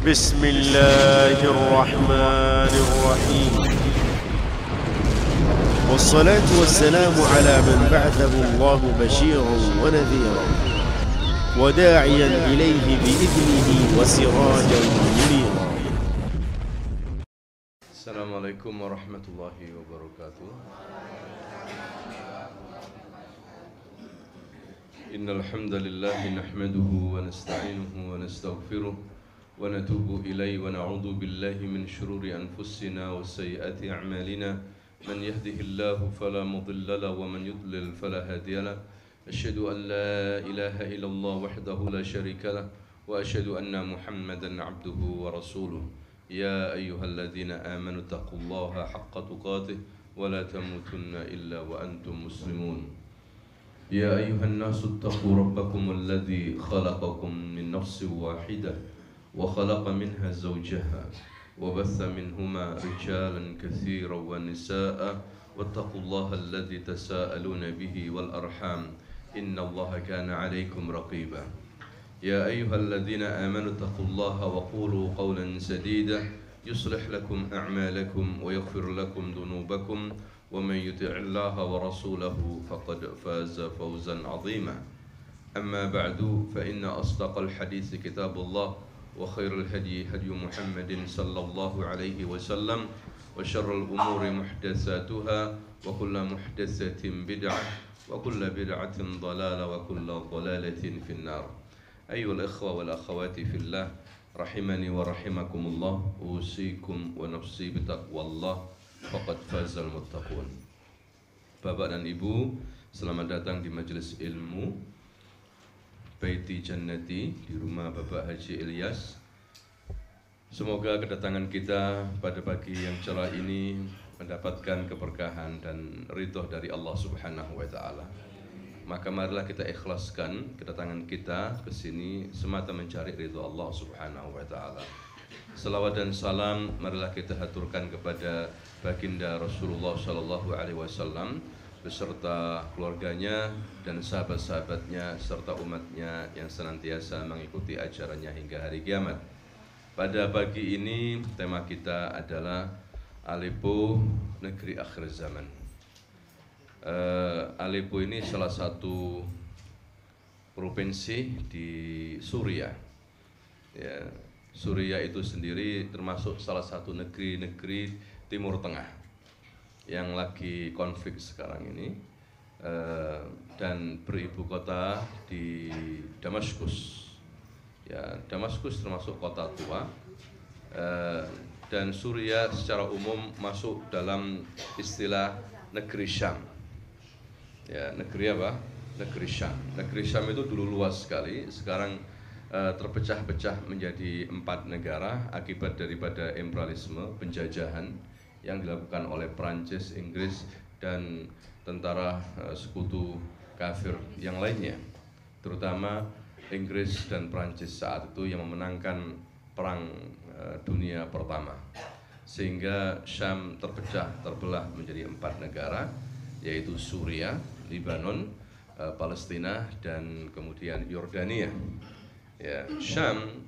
بسم الله الرحمن الرحيم والصلاة والسلام على من بعثه الله بشيرا ونذيرا وداعيا إليه بإذنه وسراجا منيرا. السلام عليكم ورحمة الله وبركاته. إن الحمد لله نحمده ونستعينه ونستغفره ونتوب إليه ونعوذ بالله من شرور أنفسنا وسيئات أعمالنا من يهده الله فلا مضل له ومن يضلل فلا هادي له. أشهد أن لا إله إلا الله وحده لا شريك له وأشهد أن محمدا عبده ورسوله. يا أيها الذين آمنوا اتقوا الله حق تقاته ولا تموتن إلا وأنتم مسلمون. يا أيها الناس اتقوا ربكم الذي خلقكم من نفس واحدة وخلق منها زوجها وبث منهما رجالا كثيرا ونساء واتقوا الله الذي تساءلون به والأرحام إن الله كان عليكم رقيبا. يا أيها الذين آمنوا اتقوا الله وقولوا قولا سديدا يصلح لكم أعمالكم ويغفر لكم ذنوبكم ومن يطع الله ورسوله فقد فاز فوزا عظيما. أما بعد فإن أصدق الحديث كتاب الله وخير الهدي هدي محمد صلى الله عليه وسلم وشر الأمور محدثاتها وكل محدثة بدعة وكل بدعة ضلالة وكل ضلالة في النار. أيها الإخوة والأخوات في الله رحمني ورحمكم الله أوصيكم ونفسي بتقوى الله faqad fazal muttaqun. Bapak dan Ibu, selamat datang di majelis ilmu Baiti Jannati di rumah Bapak Haji Ilyas. Semoga kedatangan kita pada pagi yang cerah ini mendapatkan keberkahan dan ridho dari Allah Subhanahu wa taala. Maka marilah kita ikhlaskan kedatangan kita ke sini semata mencari ridho Allah Subhanahu wa taala. Salawat dan salam marilah kita haturkan kepada baginda Rasulullah sallallahu alaihi wasallam beserta keluarganya dan sahabat-sahabatnya serta umatnya yang senantiasa mengikuti ajarannya hingga hari kiamat. Pada pagi ini tema kita adalah Aleppo, negeri akhir zaman. Aleppo ini salah satu provinsi di Suriah. Ya, Suriah itu sendiri termasuk salah satu negeri-negeri Timur Tengah yang lagi konflik sekarang ini dan beribu kota di Damaskus. Ya, Damaskus termasuk kota tua dan Suriah secara umum masuk dalam istilah negeri Syam. Ya, negeri apa? Negeri Syam. Negeri Syam itu dulu luas sekali, sekarang terpecah-pecah menjadi 4 negara akibat daripada imperialisme, penjajahan yang dilakukan oleh Prancis, Inggris dan tentara sekutu kafir yang lainnya, terutama Inggris dan Prancis saat itu yang memenangkan perang dunia pertama, sehingga Syam terbelah menjadi 4 negara, yaitu Suriah, Lebanon, Palestina dan kemudian Yordania. Ya, Syam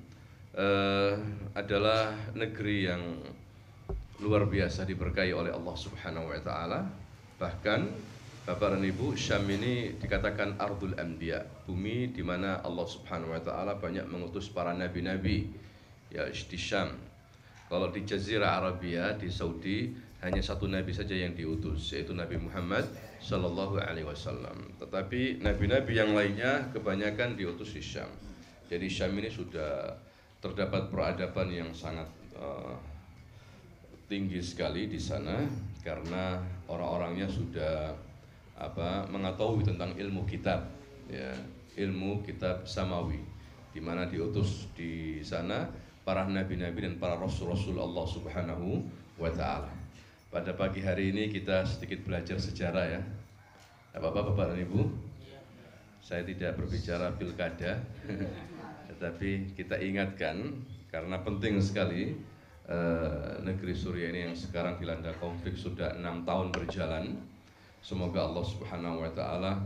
adalah negeri yang luar biasa diberkahi oleh Allah Subhanahu wa taala. Bahkan Bapak dan Ibu, Syam ini dikatakan Ardul Anbiya, bumi di mana Allah Subhanahu wa taala banyak mengutus para nabi-nabi ya di Syam. Kalau di Jazirah Arabia di Saudi hanya 1 nabi saja yang diutus, yaitu Nabi Muhammad sallallahu alaihi wasallam. Tetapi nabi-nabi yang lainnya kebanyakan diutus di Syam. Jadi Syam ini sudah terdapat peradaban yang sangat tinggi sekali di sana karena orang-orangnya sudah mengetahui tentang ilmu kitab, ya, ilmu kitab samawi, di mana diutus di sana para nabi-nabi dan para rasul-rasul Allah Subhanahu wa taala. Pada pagi hari ini kita sedikit belajar sejarah ya. Apa-apa Bapak dan Ibu? Saya tidak berbicara pilkada. Tetapi kita ingatkan karena penting sekali negeri Suriah ini yang sekarang dilanda konflik sudah 6 tahun berjalan. Semoga Allah Subhanahu wa taala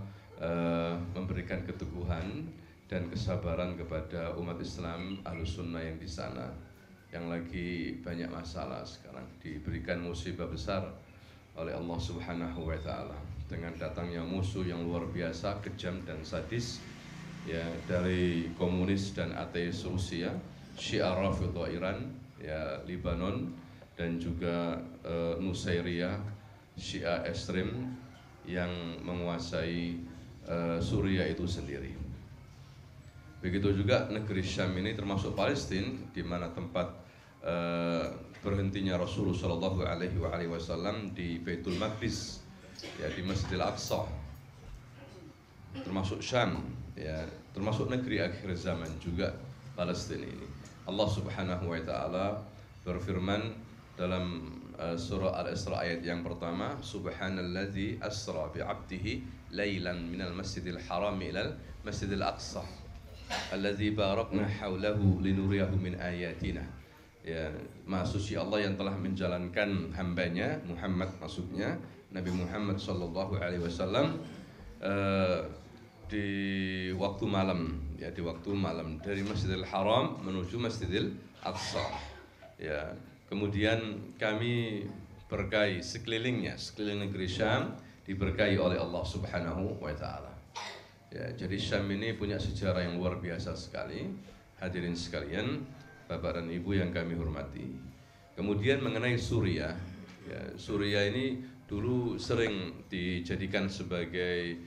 memberikan keteguhan dan kesabaran kepada umat Islam Ahlus Sunnah yang di sana. yang lagi banyak masalah sekarang, diberikan musibah besar oleh Allah Subhanahu wa taala dengan datangnya musuh yang luar biasa, kejam dan sadis, ya, dari komunis dan ateis Rusia, Syiah Rafidhah Iran, ya, Lebanon, dan juga Nusairiyah, Syiah ekstrem yang menguasai Suriah itu sendiri. Begitu juga negeri Syam ini termasuk Palestina, di mana tempat berhentinya Rasulullah Shallallahu Alaihi Wasallam di Baitul Maqdis, ya, di Masjidil Aqsa, termasuk Syam, ya, termasuk negeri akhir zaman juga Palestina ini. Allah Subhanahu wa taala berfirman dalam surah Al-Isra ayat yang pertama, Subhanalladzi asra bi'abdihi lailan minal masjidil haram ilal masjidil aqsa alladzi barakna haulahu linuriyahu min ayatina. Ya, Maha Suci Allah yang telah menjalankan hambanya Muhammad, maksudnya Nabi Muhammad sallallahu alaihi wasallam, di waktu malam, ya, di waktu malam dari Masjidil Haram menuju Masjidil Aqsa. Ya, kemudian kami berkahi sekelilingnya, sekeliling negeri Syam diberkahi oleh Allah Subhanahu wa taala. Ya, jadi Syam ini punya sejarah yang luar biasa sekali. Hadirin sekalian, Bapak dan Ibu yang kami hormati. Kemudian mengenai Suriah, ya, Suriah ini dulu sering dijadikan sebagai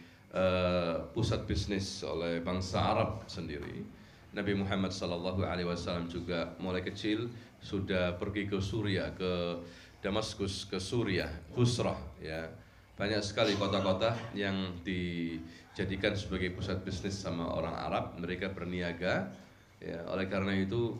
pusat bisnis oleh bangsa Arab sendiri. Nabi Muhammad SAW juga mulai kecil sudah pergi ke Suriah, ke Damaskus, ke Suriah, Busrah, ya. Banyak sekali kota-kota yang dijadikan sebagai pusat bisnis sama orang Arab, mereka berniaga, ya. Oleh karena itu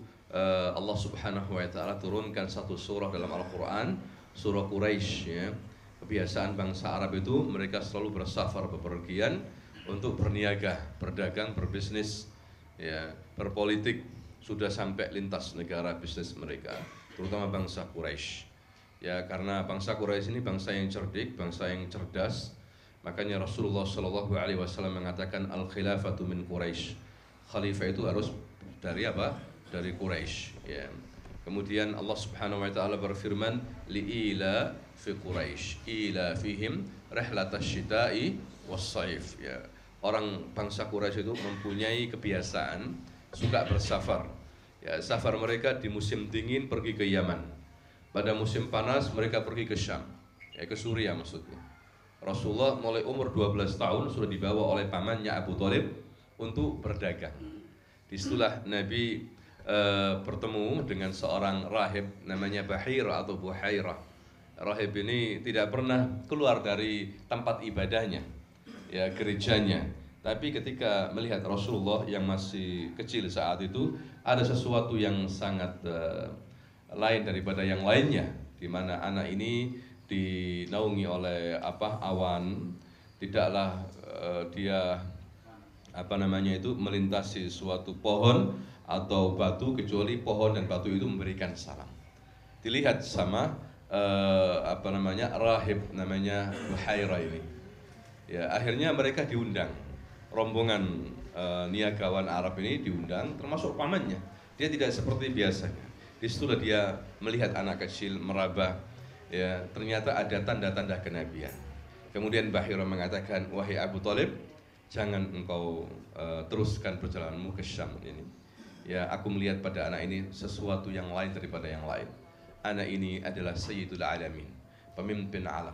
Allah Subhanahu wa taala turunkan satu surah dalam Al-Qur'an, surah Quraisy, ya. Kebiasaan bangsa Arab itu mereka selalu bersafar, bepergian untuk berniaga, berdagang, berbisnis, ya, berpolitik, sudah sampai lintas negara bisnis mereka, terutama bangsa Quraisy. Ya, karena bangsa Quraisy ini bangsa yang cerdik, bangsa yang cerdas. Makanya Rasulullah Shallallahu Alaihi Wasallam mengatakan al-khilafatu min Quraisy. Khalifah itu harus dari apa? Dari Quraisy. Ya. Kemudian Allah Subhanahu wa taala berfirman, li'ila fi Quraisy, ila fihim rihlatash syita'i was-shaif. Ya. Orang bangsa Quraisy itu mempunyai kebiasaan suka bersafar. Ya, safar mereka di musim dingin pergi ke Yaman. Pada musim panas mereka pergi ke Syam. Ya, ke Suriah maksudnya. Rasulullah mulai umur 12 tahun sudah dibawa oleh pamannya Abu Thalib untuk berdagang. Disitulah Nabi bertemu dengan seorang rahib namanya Bahira atau Buhairah. Rahib ini tidak pernah keluar dari tempat ibadahnya, ya, gerejanya. Tapi ketika melihat Rasulullah yang masih kecil saat itu, ada sesuatu yang sangat lain daripada yang lainnya, di mana anak ini dinaungi oleh awan, tidaklah dia melintasi suatu pohon atau batu kecuali pohon dan batu itu memberikan salam. Dilihat sama rahib namanya Buhairah ini. Ya, akhirnya mereka diundang. Rombongan niagawan Arab ini diundang, termasuk pamannya. Dia tidak seperti biasanya. Di situ dia melihat anak kecil meraba. Ya, ternyata ada tanda-tanda kenabian. Kemudian Bahira mengatakan, wahai Abu Thalib, jangan engkau teruskan perjalananmu ke Syam ini. Ya, aku melihat pada anak ini sesuatu yang lain daripada yang lain. Anak ini adalah Sayyidul Alamin, pemimpin alam.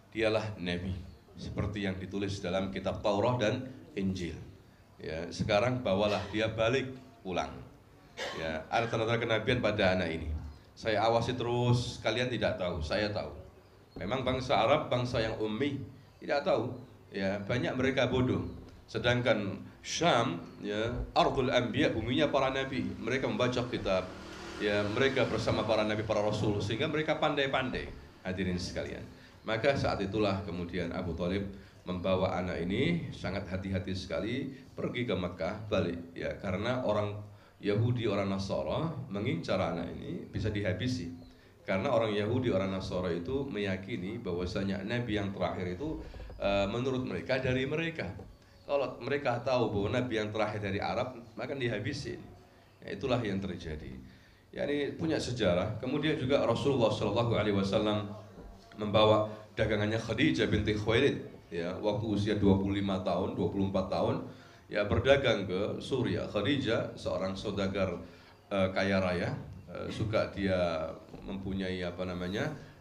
Dialah Nabi, seperti yang ditulis dalam kitab Taurat dan Injil. Ya, sekarang bawalah dia balik pulang. Ya, ada tanda-tanda kenabian pada anak ini. Saya awasi terus, kalian tidak tahu, saya tahu. Memang bangsa Arab bangsa yang ummi, tidak tahu. Ya, banyak mereka bodoh. Sedangkan Syam, ya, Ardul Anbiya, buminya para nabi. Mereka membaca kitab, ya, mereka bersama para nabi, para rasul, sehingga mereka pandai-pandai. Hadirin sekalian. Maka saat itulah kemudian Abu Thalib membawa anak ini sangat hati-hati sekali pergi ke Mekah balik, ya, karena orang Yahudi, orang Nasara mengincar anak ini bisa dihabisi. Karena orang Yahudi, orang Nasara itu meyakini bahwasanya nabi yang terakhir itu menurut mereka dari mereka. Kalau mereka tahu bahwa nabi yang terakhir dari Arab, maka dihabisi. Ya, itulah yang terjadi. Ya, ini punya sejarah. Kemudian juga Rasulullah SAW membawa dagangannya Khadijah binti Khuwailid, ya, waktu usia 25 tahun, 24 tahun, ya, berdagang ke Suriah. Khadijah seorang saudagar kaya raya, suka dia mempunyai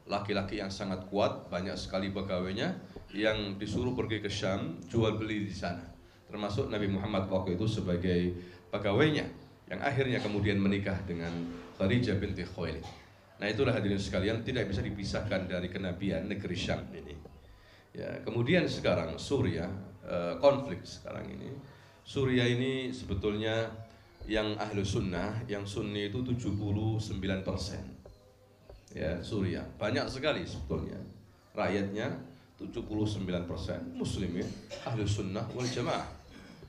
laki-laki yang sangat kuat, banyak sekali pegawainya yang disuruh pergi ke Syam jual beli di sana. Termasuk Nabi Muhammad waktu itu sebagai pegawainya, yang akhirnya kemudian menikah dengan Khadijah binti Khuwailid. Nah, itulah hadirin sekalian, tidak bisa dipisahkan dari kenabian negeri Syam ini. Ya, kemudian sekarang Suriah, konflik sekarang ini. Suriah ini sebetulnya yang ahlu sunnah, yang sunni itu 79%. Ya, Suriah banyak sekali sebetulnya. Rakyatnya 79% muslimin, ahlu sunnah wal jamaah.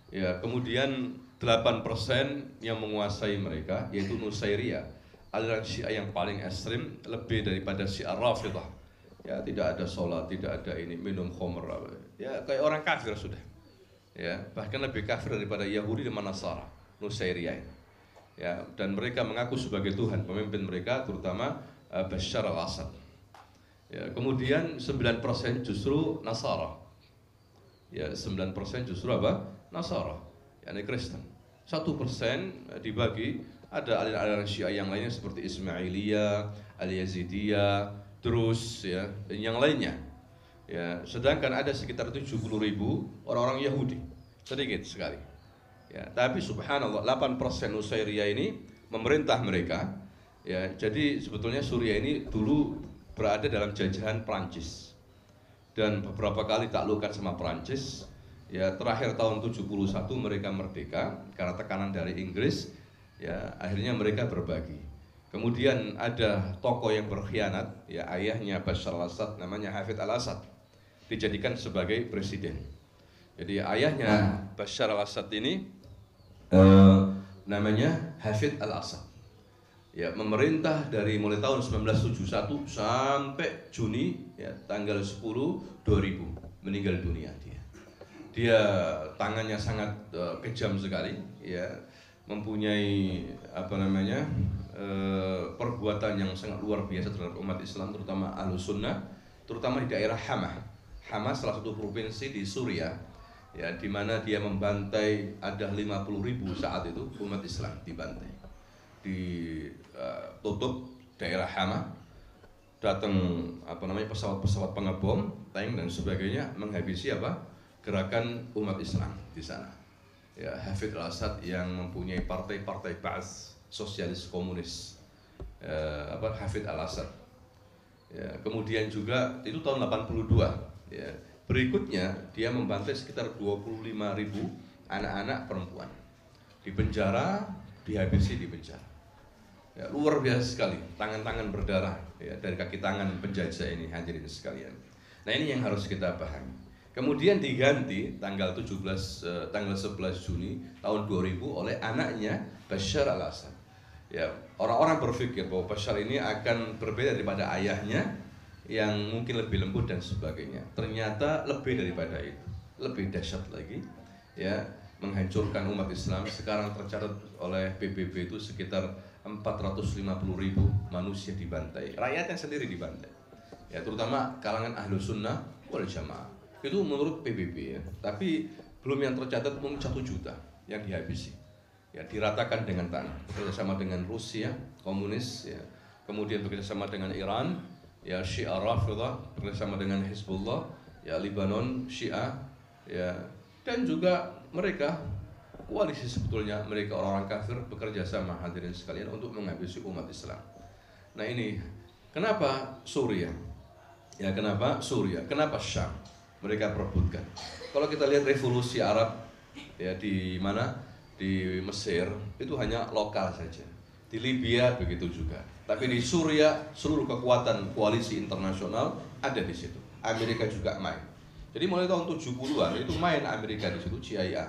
Ya, kemudian 8% yang menguasai mereka yaitu Nusairiyah, aliran Syiah yang paling ekstrim, lebih daripada Syiah Rafidah. Ya, tidak ada sholat, tidak ada ini, minum khamr, ya kayak orang kafir sudah. Ya, bahkan lebih kafir daripada Yahudi dan Nasara, Nusairiyah. Ya, dan mereka mengaku sebagai Tuhan, pemimpin mereka terutama Bashar al-Assad. Ya, kemudian 9% justru Nasara. Ya, 9% justru apa? Nasara, yakni Kristen. 1% dibagi, ada aliran Syiah yang lainnya seperti Ismailiyah, Al-Yazidiyah, terus ya, dan yang lainnya. Ya, sedangkan ada sekitar 70.000 orang-orang Yahudi, sedikit sekali. Ya, tapi subhanallah 8% Nusairiyah ini memerintah mereka. Ya, jadi sebetulnya Suriah ini dulu berada dalam jajahan Prancis dan beberapa kali taklukkan sama Prancis. Ya, terakhir tahun 71 mereka merdeka karena tekanan dari Inggris. Ya, akhirnya mereka berbagi. Kemudian ada tokoh yang berkhianat, ya, ayahnya Bashar al-Assad, namanya Hafid al-Assad, dijadikan sebagai presiden. Jadi ayahnya Bashar al-Assad ini namanya Hafid al-Assad. Ya, memerintah dari mulai tahun 1971 sampai Juni, ya, tanggal 10 2000 meninggal dunia dia. Dia tangannya sangat kejam sekali, ya, mempunyai perbuatan yang sangat luar biasa terhadap umat Islam, terutama Ahlus Sunnah, terutama di daerah Hama. Hama salah satu provinsi di Suriah, ya, di mana dia membantai, ada 50.000 saat itu umat Islam dibantai. Ditutup daerah Hama, datang pesawat-pesawat pengebom, tank dan sebagainya, menghabisi gerakan umat Islam di sana. Ya, Hafid al-Assad yang mempunyai partai-partai Ba'ath, sosialis komunis, Hafid al-Assad. Ya, kemudian juga itu tahun 82. Ya, berikutnya dia membantai sekitar 25.000 anak-anak perempuan, dipenjara, dihabisi di penjara. Ya, luar biasa sekali, tangan-tangan berdarah, ya, dari kaki tangan penjajah ini, hadirin sekalian. Nah, ini yang harus kita pahami. Kemudian diganti tanggal 11 Juni tahun 2000 oleh anaknya Bashar al-Assad. Ya, orang-orang berpikir bahwa Bashar ini akan berbeda daripada ayahnya yang mungkin lebih lembut dan sebagainya. Ternyata lebih daripada itu, lebih dahsyat lagi, ya, menghancurkan umat Islam. Sekarang tercatat oleh PBB itu sekitar 450.000 manusia dibantai, rakyatnya sendiri dibantai. Ya, terutama kalangan ahlu sunnah wal jamaah. Itu menurut PBB, ya. Tapi belum yang tercatat mungkin 1 juta yang dihabisi. Ya, diratakan dengan tanah. Bekerjasama dengan Rusia komunis, ya. Kemudian bekerjasama dengan Iran, ya, Syiah Rafidah, bekerjasama dengan Hizbullah, ya, Lebanon Syiah, ya, dan juga mereka koalisi, sebetulnya mereka orang-orang kafir bekerja sama, hadirin sekalian, untuk menghabisi umat Islam. Nah, ini kenapa Suriah? Ya, kenapa Suriah? Kenapa Syam? Mereka perebutkan. Kalau kita lihat revolusi Arab, ya, di mana? Di Mesir itu hanya lokal saja. Di Libya begitu juga. Tapi di Suriah seluruh kekuatan koalisi internasional ada di situ. Amerika juga main. Jadi mulai tahun 70-an itu main Amerika di situ, CIA.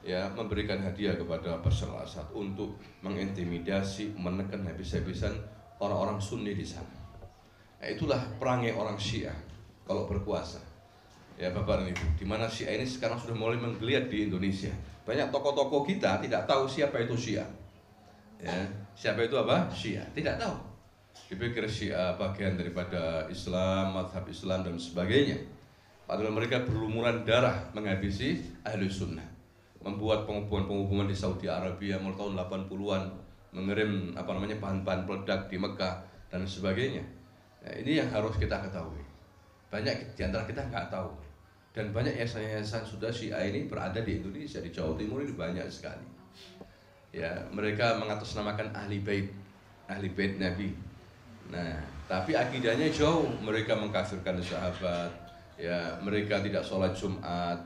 Ya, memberikan hadiah kepada Bashar al-Assad untuk mengintimidasi, menekan habis-habisan orang-orang Sunni di sana. Nah, itulah perangai orang Syiah kalau berkuasa. Ya, Bapak dan Ibu, di mana Syiah ini sekarang sudah mulai menggeliat di Indonesia. Banyak tokoh-tokoh kita tidak tahu siapa itu Syiah. Ya, Siapa itu apa? Syiah. Tidak tahu. Dipikir Syiah bagian daripada Islam, mazhab Islam dan sebagainya. Padahal mereka berlumuran darah menghabisi ahli sunnah, membuat penghubungan di Saudi Arabia mulai tahun 80-an, mengirim bahan-bahan peledak di Mekah dan sebagainya. Nah, ini yang harus kita ketahui. Banyak di antara kita nggak tahu. Dan banyak yayasan sudah Syiah ini berada di Indonesia, di Jawa Timur ini banyak sekali. Ya, mereka mengatasnamakan ahli bait Nabi. Nah, tapi akidahnya jauh. Mereka mengkafirkan sahabat. Ya, mereka tidak sholat Jumat,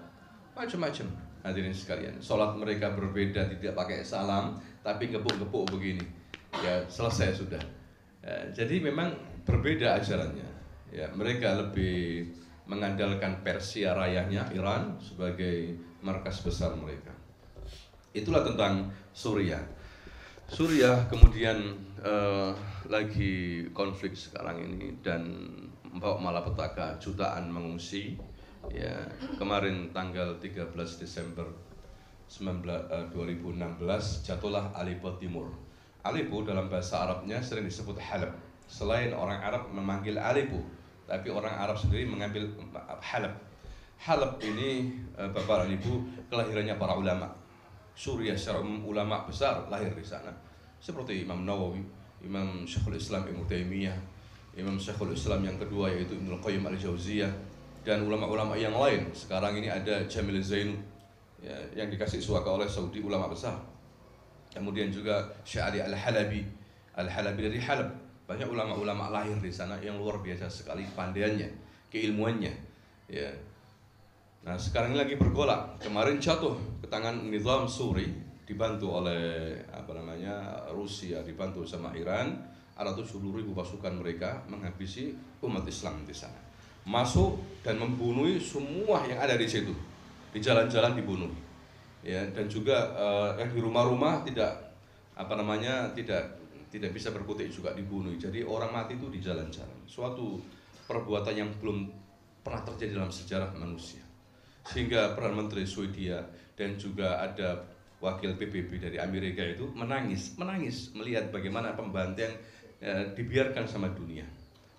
macam-macam. Hadirin sekalian, sholat mereka berbeda, tidak pakai salam, tapi gebuk-gebuk begini. Ya, selesai sudah. Ya, jadi memang berbeda ajarannya. Ya, mereka lebih mengandalkan Persia rayanya Iran sebagai markas besar mereka. Itulah tentang Suriah. Suriah kemudian lagi konflik sekarang ini dan membawa malapetaka, jutaan mengungsi. Ya, kemarin tanggal 13 Desember 2016 jatuhlah Aleppo Timur. Aleppo dalam bahasa Arabnya sering disebut Halab. Selain orang Arab memanggil Aleppo, tapi orang Arab sendiri mengambil Halab. Halab ini Bapak dan Ibu kelahirannya para ulama. Suriah secara ulama besar lahir di sana. Seperti Imam Nawawi, Imam Syekhul Islam Ibnu Taimiyah, Imam Syekhul Islam yang kedua yaitu Ibnu Qayyim Al-Jauziyah, dan ulama-ulama yang lain. Sekarang ini ada Jamil Zainu, ya, yang dikasih suaka oleh Saudi, ulama besar. Kemudian juga Syekh Ali Al-Halabi dari Halab. Banyak ulama-ulama lahir di sana yang luar biasa sekali pandaiannya, keilmuannya. Ya. Nah, sekarang ini lagi bergolak. Kemarin jatuh ke tangan Nizam Suri, dibantu oleh Rusia, dibantu sama Iran. Ada 70.000 pasukan mereka menghabisi umat Islam di sana. Masuk dan membunuh semua yang ada di situ. Di jalan-jalan dibunuh. Ya, dan juga yang di rumah-rumah tidak bisa berkutik juga dibunuh. Jadi orang mati itu di jalan-jalan. Suatu perbuatan yang belum pernah terjadi dalam sejarah manusia. Sehingga Perdana Menteri Swedia dan juga ada wakil PBB dari Amerika itu menangis melihat bagaimana pembantaian dibiarkan sama dunia.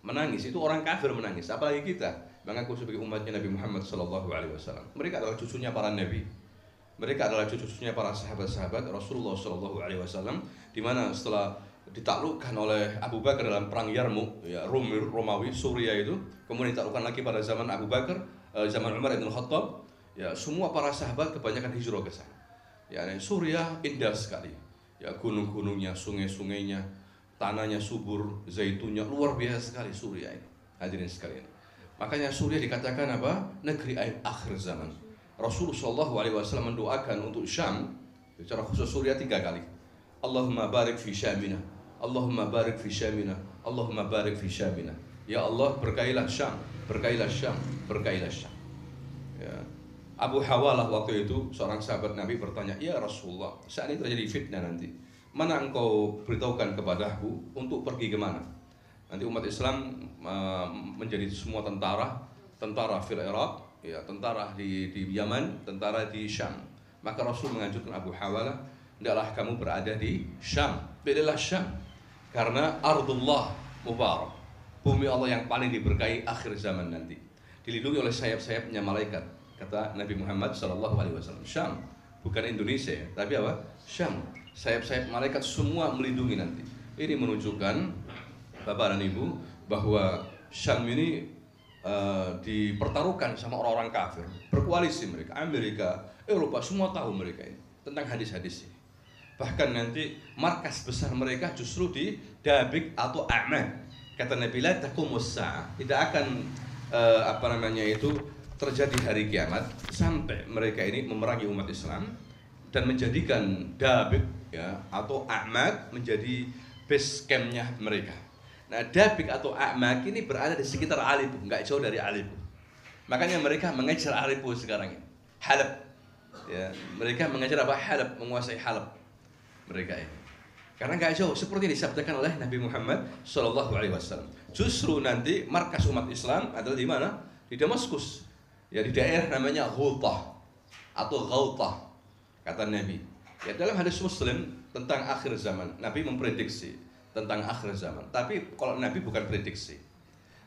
Menangis, itu orang kafir menangis, apalagi kita mengaku sebagai umatnya Nabi Muhammad SAW. Mereka adalah cucunya para nabi, mereka adalah cucunya para sahabat-sahabat Rasulullah SAW, di mana setelah ditaklukkan oleh Abu Bakar dalam perang Yarmuk, ya, Romawi, Suriah itu, kemudian ditaklukkan lagi pada zaman Abu Bakar, zaman Umar bin Khattab, ya, semua para sahabat kebanyakan hijrah ke sana. Ya, Suriah indah sekali, ya, gunung-gunungnya, sungai-sungainya, tanahnya subur, zaitunnya luar biasa sekali Suriah ini. Hadirin sekalian. Makanya Suriah dikatakan apa? Negeri akhir zaman. Rasulullah SAW mendoakan untuk Syam, secara khusus Suriah 3 kali. Allahumma barik fi Syamina, Allahumma barik fi Syamina, Allahumma barik fi Syamina. Ya Allah, berkailah Syam, berkailah Syam, berkailah Syam. Ya. Abu Hawalah waktu itu seorang sahabat Nabi bertanya, ya Rasulullah, saat ini terjadi fitnah nanti, mana engkau beritahukan kepadaku untuk pergi kemana? Nanti umat Islam menjadi semua tentara fil Iraq, ya, tentara di Yaman, tentara di Syam. Maka Rasul menganjurkan Abu Hawalah, hendaklah kamu berada di Syam, pilihlah Syam, karena ardullah mubarak, bumi Allah yang paling diberkahi akhir zaman nanti, dilindungi oleh sayap-sayapnya malaikat, kata Nabi Muhammad SAW. Syam, bukan Indonesia, tapi apa? Syam, sayap-sayap malaikat semua melindungi nanti. Ini menunjukkan Bapak dan Ibu bahwa Syam ini dipertaruhkan sama orang-orang kafir, berkoalisi mereka, Amerika, Eropa, semua tahu mereka ini tentang hadis-hadis ini. Bahkan nanti markas besar mereka justru di Dabik atau A'mad. Kata Nabi, la taqumus sa'ah, tidak akan terjadi hari kiamat sampai mereka ini memerangi umat Islam dan menjadikan Dabik, ya, atau A'mad menjadi base campnya mereka. Nah, Dabik atau A'mad ini berada di sekitar Aleppo, nggak jauh dari Aleppo. Makanya mereka mengejar Aleppo sekarang ini. Halab, ya, mereka mengejar apa? Halab, menguasai Halab mereka ini. Karena nggak jauh, seperti disabdakan oleh Nabi Muhammad SAW. Justru nanti markas umat Islam adalah di mana? Di Damaskus, ya, di daerah namanya Ghultah atau Ghautah, kata Nabi. Ya, dalam hadis Muslim tentang akhir zaman. Nabi memprediksi tentang akhir zaman. Tapi kalau Nabi bukan prediksi.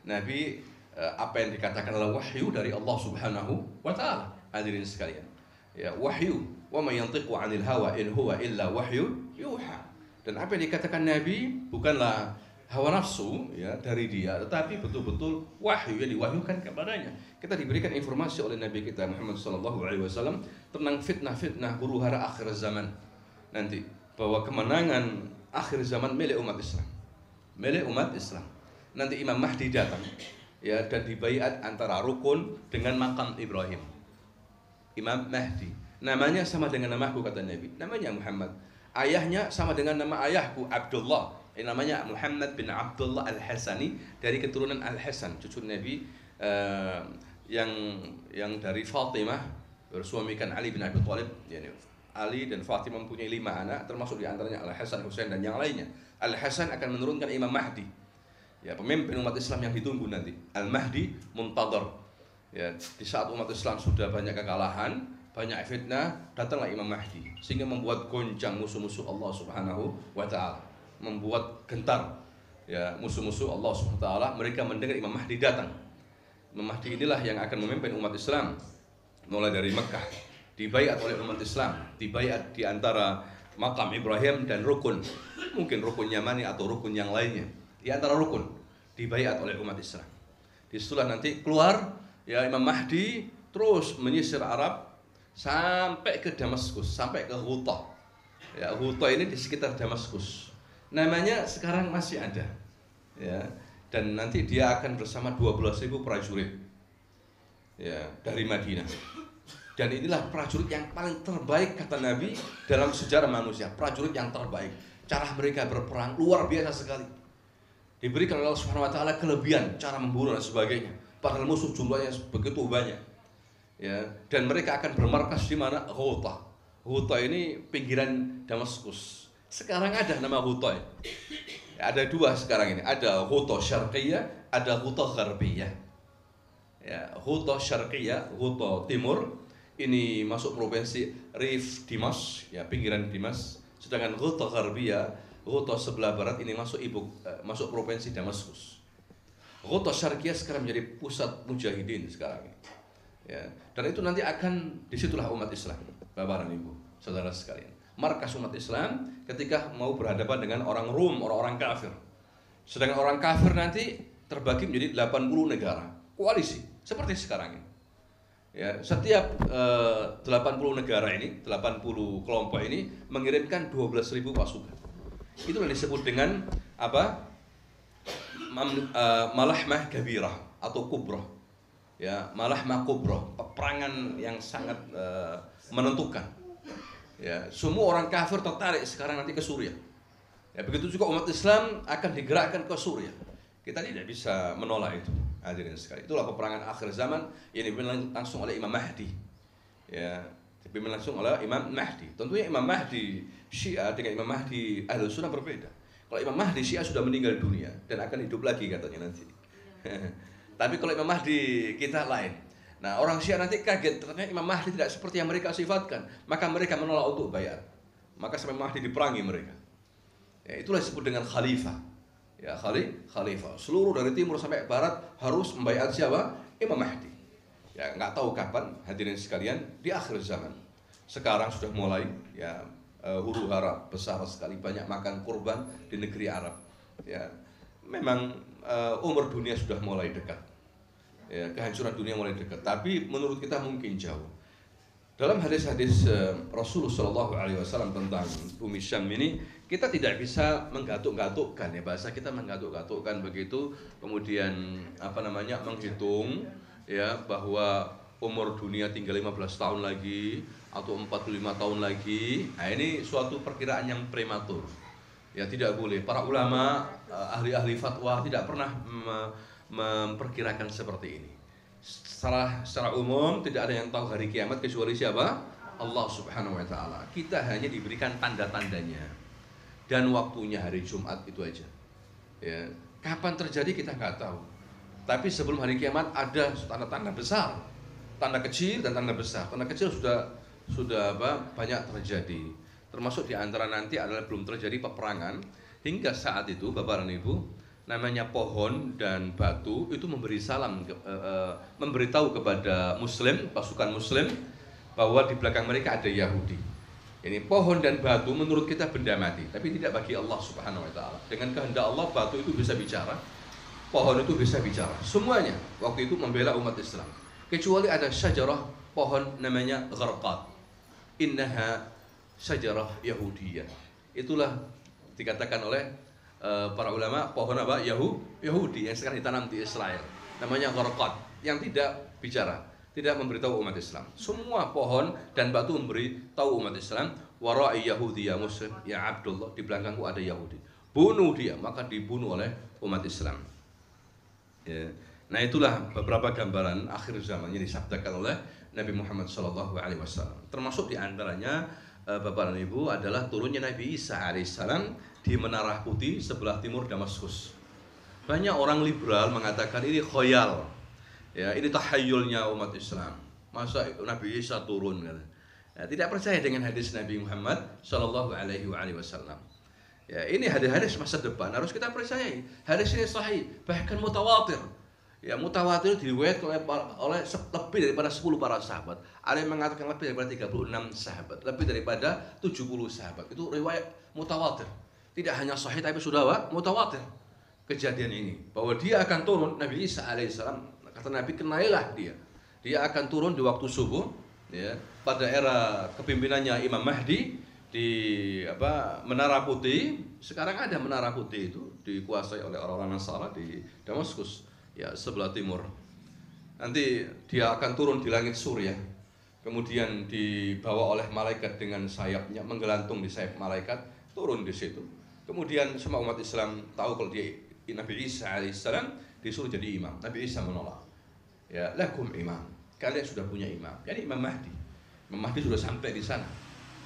Nabi apa yang dikatakan adalah wahyu dari Allah Subhanahu wa taala. Hadirin sekalian. Ya, wahyu. Wa may yantiqu 'anil hawa in huwa illa wahyu yuha. Dan apa yang dikatakan Nabi bukanlah hawa nafsu ya dari dia, tetapi betul-betul wahyu yang diwahyukan kepadanya. Kita diberikan informasi oleh Nabi kita Muhammad SAW tentang fitnah-fitnah huru-hara akhir zaman nanti, bahwa kemenangan akhir zaman milik umat Islam, milik umat Islam. Nanti Imam Mahdi datang ya, dan dibaiat antara rukun dengan makam Ibrahim. Imam Mahdi namanya sama dengan namaku, kata Nabi, namanya Muhammad. Ayahnya sama dengan nama ayahku, Abdullah. Namanya Muhammad bin Abdullah Al-Hasani, dari keturunan Al-Hasan, cucu Nabi yang dari Fatimah, bersuamikan Ali bin Abi Thalib. Yani Ali dan Fatimah mempunyai 5 anak, termasuk diantaranya Al-Hasan, Husain, dan yang lainnya. Al-Hasan akan menurunkan Imam Mahdi, ya, pemimpin umat Islam yang ditunggu nanti. Al-Mahdi muntadhar. Ya, di saat umat Islam sudah banyak kekalahan, banyak fitnah, datanglah Imam Mahdi, sehingga membuat goncang musuh-musuh Allah Subhanahu wa taala, membuat gentar ya musuh-musuh Allah Subhanahu wa taala. Mereka mendengar Imam Mahdi datang. Imam Mahdi inilah yang akan memimpin umat Islam mulai dari Mekah, dibaiat oleh umat Islam, dibaiat di antara makam Ibrahim dan rukun, mungkin rukun Yamani atau rukun yang lainnya, di antara rukun dibaiat oleh umat Islam. Disitulah nanti keluar ya Imam Mahdi, terus menyisir Arab sampai ke Damaskus, sampai ke Ghuta. Ya, Ghuta ini di sekitar Damaskus. Namanya sekarang masih ada. Ya, dan nanti dia akan bersama 12.000 prajurit. Ya, dari Madinah. Dan inilah prajurit yang paling terbaik, kata Nabi, dalam sejarah manusia. Prajurit yang terbaik. Cara mereka berperang luar biasa sekali. Diberikan oleh Allah Subhanahu wa taala kelebihan cara membunuh dan sebagainya. Padahal musuh jumlahnya begitu banyak. Ya, dan mereka akan bermarkas di mana? Ghuta. Ghuta ini pinggiran Damaskus. Sekarang ada nama Ghuta. Ya, ada 2 sekarang ini. Ada Ghuta Syarqiyah, ada Ghuta Gharbiyah. Ya, Ghuta Syarqiyah, Ghuta Timur, ini masuk provinsi Rif Dimas, ya, pinggiran Dimas. Sedangkan Ghuta Gharbiyah, Ghuta sebelah barat, ini masuk provinsi Damaskus. Ghuta Syarqiyah sekarang menjadi pusat mujahidin sekarang ini. Ya, dan itu nanti akan disitulah umat Islam, Bapak dan Ibu, saudara sekalian. Markas umat Islam ketika mau berhadapan dengan orang Rum, orang-orang kafir. Sedangkan orang kafir nanti terbagi menjadi 80 negara, koalisi, seperti sekarang ini. Ya, setiap 80 negara ini, 80 kelompok ini mengirimkan 12.000 pasukan. Itu yang disebut dengan apa? Malahmah Kabirah atau Kubroh. Ya, Malahmah Kubroh, peperangan yang sangat menentukan. Ya, semua orang kafir tertarik sekarang nanti ke Suriah. Ya, begitu juga umat Islam akan digerakkan ke Suriah. Kita tidak bisa menolak itu. Hadirin sekalian, itulah peperangan akhir zaman yang dipimpin langsung oleh Imam Mahdi. Ya, dipimpin langsung oleh Imam Mahdi. Tentunya Imam Mahdi Syiah dengan Imam Mahdi Ahlus Sunnah berbeda. Kalau Imam Mahdi Syiah sudah meninggal dunia dan akan hidup lagi katanya nanti. Tapi kalau Imam Mahdi kita lain. Nah, orang Syiah nanti kaget, ternyata Imam Mahdi tidak seperti yang mereka sifatkan. Maka mereka menolak untuk bayar. Maka sampai Mahdi diperangi mereka. Ya, itulah disebut dengan khalifah. Ya, khalifah. Seluruh dari timur sampai barat harus membaiat siapa? Imam Mahdi. Ya, nggak tahu kapan, hadirin sekalian, di akhir zaman. Sekarang sudah mulai ya huru-hara besar sekali, banyak makan kurban di negeri Arab. Ya, memang umur dunia sudah mulai dekat. Ya, kehancuran dunia mulai dekat. Tapi menurut kita mungkin jauh. Dalam hadis-hadis Rasulullah SAW tentang bumi Syam ini, kita tidak bisa menggatuk-gatukkan, ya, bahasa kita menggatuk-gatukkan begitu, kemudian menghitung ya bahwa umur dunia tinggal 15 tahun lagi atau 45 tahun lagi. Nah, ini suatu perkiraan yang prematur. Ya, tidak boleh. Para ulama, ahli-ahli fatwa tidak pernah memperkirakan seperti ini. Secara umum tidak ada yang tahu hari kiamat kecuali siapa? Allah Subhanahu wa taala. Kita hanya diberikan tanda-tandanya dan waktunya hari Jumat itu aja. Ya, kapan terjadi kita nggak tahu. Tapi sebelum hari kiamat ada tanda-tanda besar, tanda kecil dan tanda besar. Tanda kecil sudah banyak terjadi. Termasuk di antara nanti adalah belum terjadi peperangan. Hingga saat itu, Bapak dan Ibu, namanya pohon dan batu itu memberi salam, memberitahu kepada Muslim, pasukan Muslim, bahwa di belakang mereka ada Yahudi. Ini pohon dan batu menurut kita benda mati, tapi tidak bagi Allah Subhanahu wa Ta'ala. Dengan kehendak Allah, batu itu bisa bicara, pohon itu bisa bicara. Semuanya waktu itu membela umat Islam. Kecuali ada syajarah pohon namanya gharqad. Innaha syajarah Yahudiyah. Itulah dikatakan oleh para ulama pohon apa? Yahudi yang sekarang ditanam di Israel. Namanya gharqad, yang tidak bicara, tidak memberitahu umat Islam. Semua pohon dan batu memberitahu umat Islam, wara'i Yahudi ya Muslim, ya Abdullah, di belakangku ada Yahudi. Bunuh dia, maka dibunuh oleh umat Islam. Ya. Nah, itulah beberapa gambaran akhir zaman yang disabdakan oleh Nabi Muhammad SAW. Termasuk diantaranya Bapak dan Ibu adalah turunnya Nabi Isa alaihissalam di Menara Putih sebelah timur Damaskus. Banyak orang liberal mengatakan ini khoyal, ya, ini tahayyulnya umat Islam. Masa Nabi Isa turun? Ya, tidak percaya dengan hadis Nabi Muhammad SAW. Ya, ini hadis-hadis masa depan harus kita percayai. Hadis ini sahih, bahkan mutawatir. Ya, mutawatir diriwayatkan oleh lebih daripada 10 para sahabat. Ada yang mengatakan lebih daripada 36 sahabat, lebih daripada 70 sahabat. Itu riwayat mutawatir. Tidak hanya sahih tapi sudah mutawatir. Kejadian ini bahwa dia akan turun, Nabi Isa alaihissalam, kata Nabi, kenailah dia. Dia akan turun di waktu subuh, ya, pada era kepemimpinannya Imam Mahdi di Menara Putih. Sekarang ada Menara Putih itu dikuasai oleh orang-orang Nasara di Damaskus. Ya, sebelah timur. Nanti dia akan turun di langit Suriah. Kemudian dibawa oleh malaikat dengan sayapnya, menggelantung di sayap malaikat, turun di situ. Kemudian semua umat Islam tahu kalau dia Nabi Isa alaihissalam disuruh jadi imam. Nabi Isa menolak. Ya, lakum imam. Kalian sudah punya imam. Jadi Imam Mahdi. Imam Mahdi sudah sampai di sana.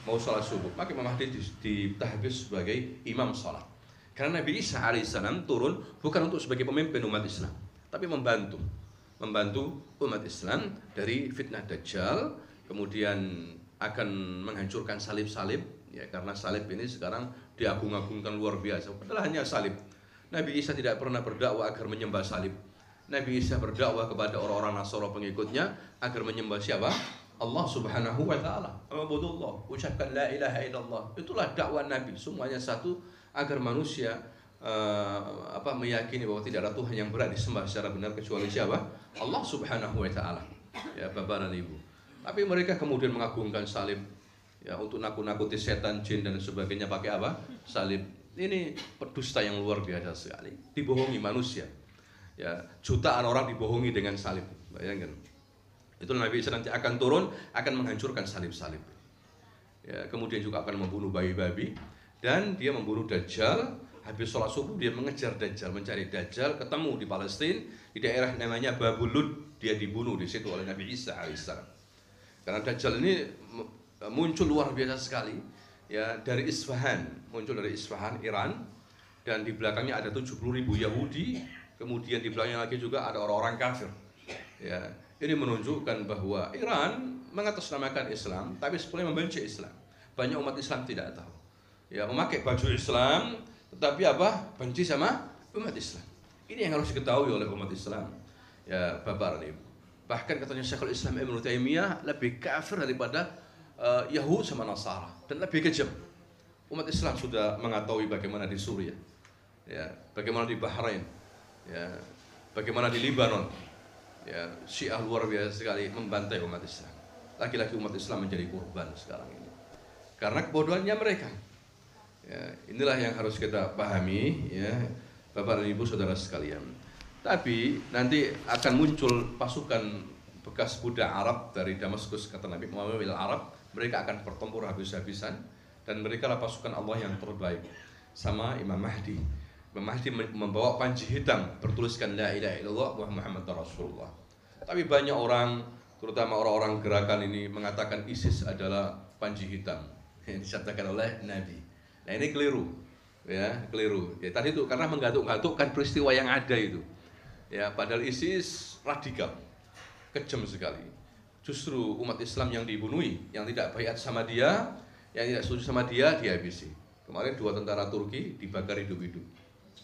Mau sholat subuh, maka Imam Mahdi ditahbis sebagai imam sholat. Karena Nabi Isa alaihissalam turun bukan untuk sebagai pemimpin umat Islam, tapi membantu umat Islam dari fitnah Dajjal, kemudian akan menghancurkan salib-salib, ya, karena salib ini sekarang diagung-agungkan luar biasa. Padahal hanya salib. Nabi Isa tidak pernah berdakwah agar menyembah salib. Nabi Isa berdakwah kepada orang-orang Nasara pengikutnya agar menyembah siapa? Allah Subhanahu wa Ta'ala. Abudullah, ucapkan la ilaha illallah. Itulah dakwah Nabi. Semuanya satu agar manusia meyakini bahwa tidak ada Tuhan yang berhak disembah secara benar kecuali siapa? Allah Subhanahu wa Ta'ala. Ya, Bapak dan Ibu. Tapi mereka kemudian mengagungkan salib, ya, untuk nakut-nakuti setan, jin dan sebagainya pakai apa? Salib. Ini pendusta yang luar biasa sekali. Dibohongi manusia. Ya, jutaan orang dibohongi dengan salib. Bayangkan. Itu Nabi Isa nanti akan turun, akan menghancurkan salib-salib. Ya, kemudian juga akan membunuh bayi-bayi, dan dia membunuh Dajjal. Habis sholat subuh dia mengejar Dajjal, mencari Dajjal, ketemu di Palestina, di daerah namanya Babul Lud. Dia dibunuh di situ oleh Nabi Isa alaihissalam. Karena Dajjal ini muncul luar biasa sekali, ya, dari Isfahan, muncul dari Isfahan, Iran, dan di belakangnya ada 70.000 Yahudi, kemudian di belakangnya lagi juga ada orang-orang kafir. Ya, ini menunjukkan bahwa Iran mengatasnamakan Islam, tapi sebenarnya membenci Islam. Banyak umat Islam tidak tahu. Ya, memakai baju Islam, tetapi benci sama umat Islam. Ini yang harus diketahui oleh umat Islam. Ya, Bapak dan Ibu. Bahkan katanya Syekhul Islam Ibnu Taimiyah lebih kafir daripada Yahud sama Nasara, dan lebih kejam. Umat Islam sudah mengetahui bagaimana di Suriah, ya, bagaimana di Bahrain, ya, bagaimana di Libanon. Ya, Syiah luar biasa sekali membantai umat Islam. Laki-laki umat Islam menjadi korban sekarang ini karena kebodohannya mereka. Ya, inilah yang harus kita pahami, ya, Bapak dan Ibu saudara sekalian. Tapi nanti akan muncul pasukan bekas budak Arab dari Damaskus, kata Nabi Muhammad Arab, mereka akan bertempur habis-habisan, dan mereka lah pasukan Allah yang terbaik sama Imam Mahdi. Imam Mahdi membawa panji hitam bertuliskan la ilaha illallah Muhammad Rasulullah. Tapi banyak orang, terutama orang-orang gerakan ini, mengatakan ISIS adalah panji hitam yang dinyatakan oleh Nabi. Nah, ini keliru, ya, keliru. Ya, tadi itu karena menggatuk-gatukkan peristiwa yang ada itu. Ya, padahal ISIS radikal, kejam sekali. Justru umat Islam yang dibunuhi, yang tidak baiat sama dia, Yang tidak setuju sama dia dihabisi. Kemarin 2 tentara Turki dibakar hidup-hidup.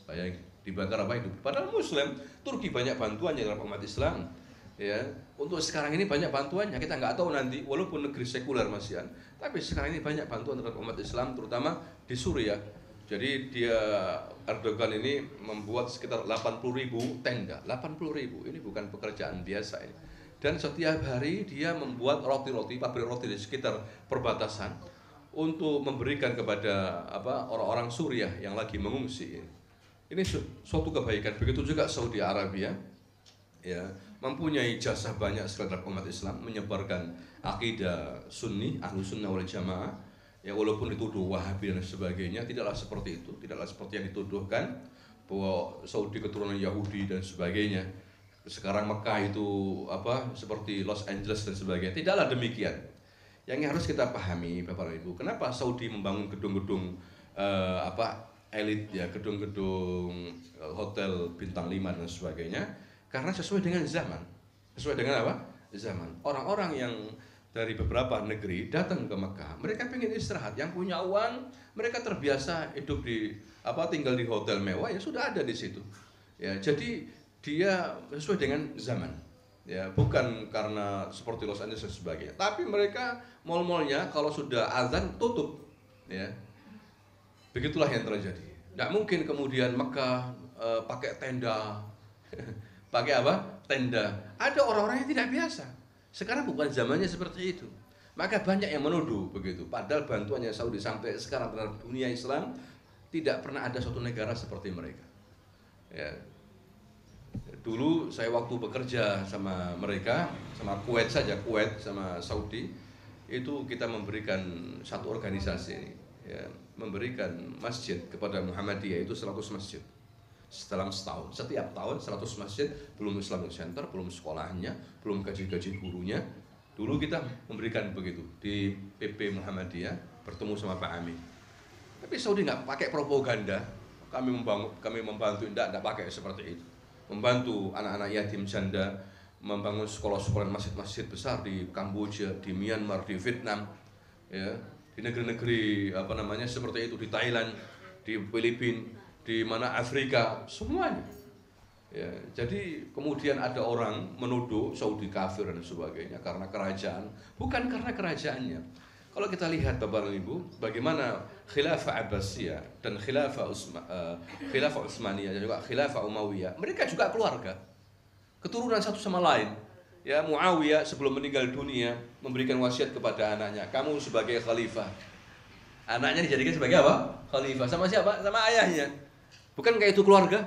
Bayangin, dibakar apa hidup? Padahal Muslim, Turki banyak bantuannya dalam umat Islam. Ya, untuk sekarang ini banyak bantuannya. Kita nggak tahu nanti, walaupun negeri sekuler Mas Yan, tapi sekarang ini banyak bantuan terhadap umat Islam, terutama di Suriah. Jadi Erdogan ini membuat sekitar 80.000 tenda. 80.000, ini bukan pekerjaan biasa ini. Dan setiap hari dia membuat roti-roti, pabrik roti di sekitar perbatasan untuk memberikan kepada orang-orang Suriah yang lagi mengungsi. Ini suatu kebaikan. Begitu juga Saudi Arabia, ya, mempunyai jasa banyak sekali terhadap umat Islam, menyebarkan akidah Sunni, ahlu sunnah wal jamaah. Ya, walaupun dituduh Wahabi dan sebagainya, tidaklah seperti itu, tidaklah seperti yang dituduhkan bahwa Saudi keturunan Yahudi dan sebagainya. Sekarang Mekah itu seperti Los Angeles dan sebagainya. Tidaklah demikian. Yang harus kita pahami, Bapak dan Ibu, kenapa Saudi membangun gedung-gedung elit, ya, gedung-gedung hotel bintang 5 dan sebagainya, karena sesuai dengan zaman. Sesuai dengan apa? Zaman. Orang-orang yang dari beberapa negeri datang ke Mekah, mereka pengen istirahat. Yang punya uang, mereka terbiasa hidup tinggal di hotel mewah, ya sudah ada di situ. Ya, jadi dia sesuai dengan zaman. Ya, bukan karena seperti Los Angeles dan sebagainya. Tapi mereka mal-malnya kalau sudah azan tutup. Ya. Begitulah yang terjadi. Tidak mungkin kemudian Mekah pakai tenda. Pakai apa? Tenda. Ada orang-orang yang tidak biasa. Sekarang bukan zamannya seperti itu. Maka banyak yang menuduh begitu. Padahal bantuannya Saudi sampai sekarang terhadap dunia Islam tidak pernah ada suatu negara seperti mereka. Ya. Dulu saya waktu bekerja sama mereka, sama Kuwait saja, Kuwait sama Saudi, itu kita memberikan satu organisasi ini, ya, memberikan masjid kepada Muhammadiyah itu 100 masjid. Setelah setahun, setiap tahun 100 masjid, belum Islamic Center, belum sekolahnya, belum gaji-gaji gurunya. Dulu kita memberikan begitu di PP Muhammadiyah, bertemu sama Pak Amin. Tapi Saudi nggak pakai propaganda, kami membantu, tidak pakai seperti itu. Membantu anak-anak yatim janda, membangun sekolah-sekolah, masjid-masjid besar di Kamboja, di Myanmar, di Vietnam, ya, di negeri-negeri seperti itu, di Thailand, di Filipina, di mana Afrika, semuanya. Ya, jadi kemudian ada orang menuduh Saudi kafir dan sebagainya karena kerajaan, bukan karena kerajaannya. Kalau kita lihat Bapak dan Ibu, bagaimana Khilafah Abbasiyah dan Khilafah Utsmaniyah dan juga Khilafah Umayyah, mereka juga keluarga, keturunan satu sama lain. Ya, Muawiyah sebelum meninggal dunia memberikan wasiat kepada anaknya, kamu sebagai khalifah. Anaknya dijadikan sebagai apa? Khalifah. Sama siapa? Sama ayahnya. Bukan kayak itu keluarga?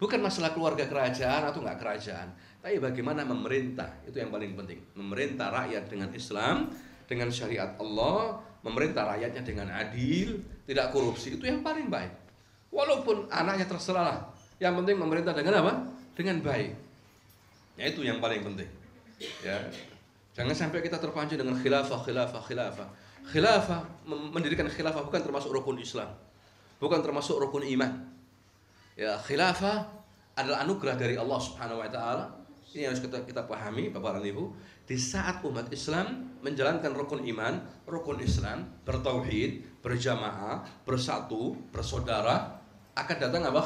Bukan masalah keluarga kerajaan atau enggak kerajaan, tapi bagaimana memerintah, itu yang paling penting. Memerintah rakyat dengan Islam, dengan syariat Allah, memerintah rakyatnya dengan adil, tidak korupsi, itu yang paling baik. Walaupun anaknya terserah lah, yang penting memerintah dengan apa? Dengan baik. Ya, itu yang paling penting. Ya, jangan sampai kita terpancing dengan khilafah. Khilafah, mendirikan khilafah bukan termasuk rukun Islam, bukan termasuk rukun iman. Ya, khilafah adalah anugerah dari Allah Subhanahu wa taala. Ini harus kita pahami, Bapak dan Ibu. Di saat umat Islam menjalankan rukun iman, rukun Islam, bertauhid, berjamaah, bersatu, bersaudara, akan datang apa?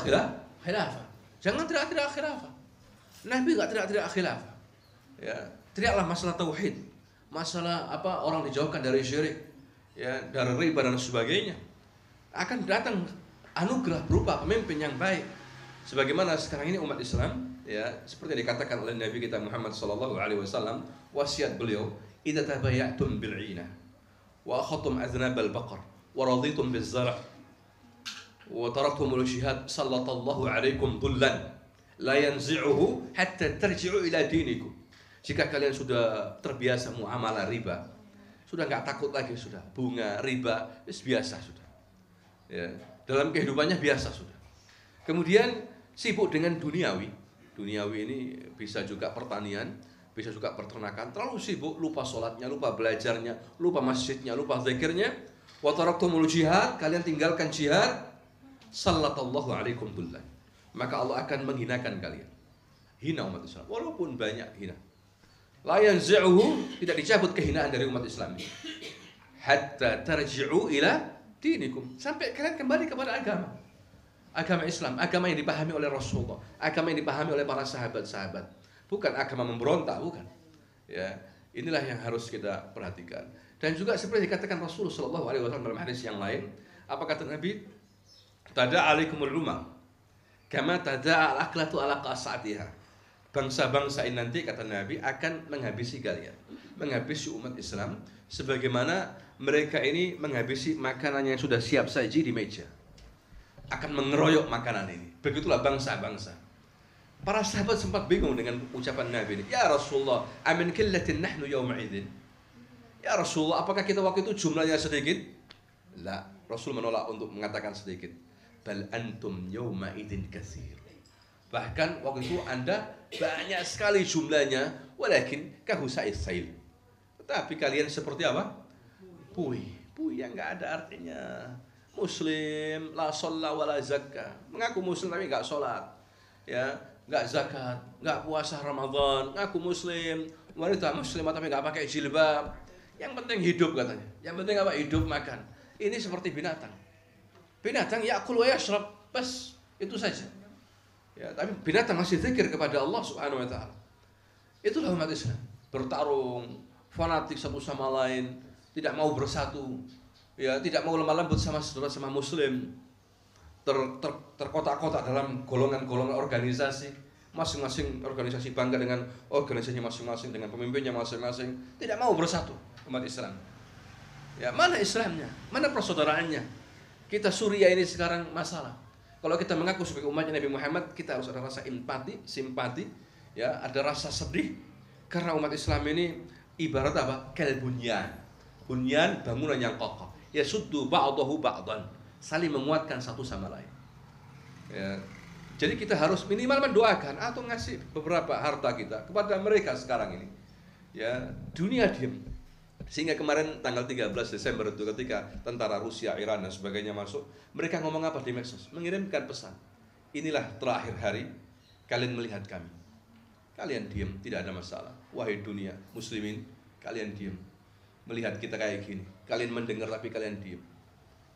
Khilafah. Jangan teriak-teriak khilafah. Nabi enggak teriak-teriak khilafah. Ya, teriaklah masalah tauhid, masalah orang dijauhkan dari syirik, ya, dari riba dan sebagainya. Akan datang anugerah berupa pemimpin yang baik. Sebagaimana sekarang ini umat Islam, ya, seperti yang dikatakan oleh Nabi kita Muhammad SAW, wasiat beliau, idza tabayatum bil 'inah wa akhadtum aznab al baqar wa raditum biz zar' wa taraktum al jihad sallallahu alaikum dhullan la yanzi'uhu hatta tarji'u ila dinikum. Jika kalian sudah terbiasa muamalah riba, sudah enggak takut lagi, sudah bunga riba biasa sudah. Ya, dalam kehidupannya biasa sudah. Kemudian sibuk dengan duniawi. Duniawi ini bisa juga pertanian, bisa juga peternakan. Terlalu sibuk, lupa sholatnya, lupa belajarnya, lupa masjidnya, lupa zikirnya. Wa taraktumul jihad, kalian tinggalkan jihad. Sallallahu alaikum dhullan. Maka Allah akan menghinakan kalian. Hina umat Islam, walaupun banyak hina. La yanzi'uhu, tidak dicabut kehinaan dari umat Islam. hatta tarji'u ila dinikum, sampai kalian kembali kepada agama Islam, agama yang dipahami oleh Rasulullah, agama yang dipahami oleh para sahabat-sahabat, bukan agama memberontak, bukan. Ya, inilah yang harus kita perhatikan. Dan juga seperti dikatakan Rasulullah Shallallahu Alaihi Wasallam dalam hadis yang lain, apa kata Nabi? Tada'alaikumul lumam, kama tada'a al-aklatu ala qas'atiha. Bangsa-bangsa ini nanti, kata Nabi, akan menghabisi kalian, menghabisi umat Islam sebagaimana mereka ini menghabisi makanan yang sudah siap saji di meja, akan mengeroyok makanan ini. Begitulah bangsa-bangsa. Para sahabat sempat bingung dengan ucapan Nabi ini. Ya Rasulullah, amin killatin nahnu yawma idzin. Ya Rasulullah, apakah kita waktu itu jumlahnya sedikit? La, Rasul menolak untuk mengatakan sedikit. Bal antum yawma idzin katsir. Bahkan waktu itu Anda banyak sekali jumlahnya, walakin kahusa'is sail. Tetapi kalian seperti apa? Puih yang nggak ada artinya. Muslim, la sholla wa la zakah. Mengaku muslim tapi nggak sholat, ya, nggak zakat, nggak puasa Ramadan. Ngaku muslim, wanita muslimah tapi nggak pakai jilbab. Yang penting hidup katanya. Yang penting apa? Hidup, makan. Ini seperti binatang. Binatang ya'kul wa yashrab, bas, itu saja. Ya, tapi binatang masih zikir kepada Allah Subhanahu wa taala. Itulah umat Islam. Bertarung, fanatik satu sama lain, tidak mau bersatu, ya, tidak mau lemah lembut sama saudara sama muslim, terkotak-kotak dalam golongan-golongan organisasi, masing-masing organisasi bangga dengan organisasinya masing-masing, dengan pemimpinnya masing-masing, tidak mau bersatu umat Islam. Ya, mana Islamnya? Mana persaudaraannya? Kita Suriah ini sekarang masalah. Kalau kita mengaku sebagai umatnya Nabi Muhammad, kita harus ada rasa empati, simpati, ya, ada rasa sedih karena umat Islam ini ibarat apa? Kalbunyan. Bunyan, bangunan yang kokoh. Ya suddu ba'dahu ba'dan, saling menguatkan satu sama lain. Ya. Jadi kita harus minimal mendoakan atau ngasih beberapa harta kita kepada mereka sekarang ini. Ya, dunia diam. Sehingga kemarin tanggal 13 Desember itu ketika tentara Rusia, Iran dan sebagainya masuk, mereka ngomong apa di medsos? Mengirimkan pesan. Inilah terakhir hari kalian melihat kami. Kalian diam, tidak ada masalah. Wahai dunia muslimin, kalian diam. Melihat kita kayak gini, kalian mendengar tapi kalian diam,